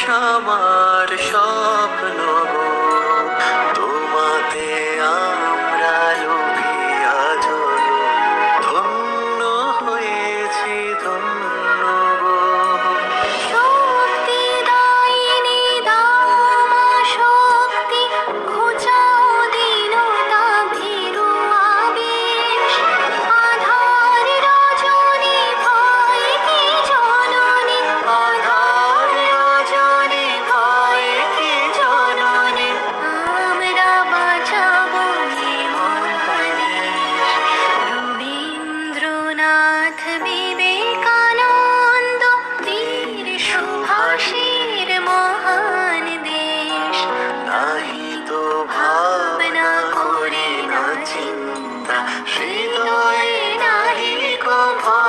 আমার স্বপ্ন গো, তোমাতে আমরা লোভিয়া জনম, ধন্য হয়েছি ধন্য গো। শক্তি দায়িনী দাও মা শক্তি, ঘুচাও দীনতা ভীরু আবেশ। আধার রজনী ভয় কি জননী, আধার রজনী ভয় কি জননী, আমরা বাঁচাবো এ মহাদেশ। রবীন্দ্রনাথ বিবেকানন্দ বীর সুভাষের মহান দেশ। নাহি তো ভাবনা করি না চিন্তা, হৃদয়ে নাহি গো ভয়।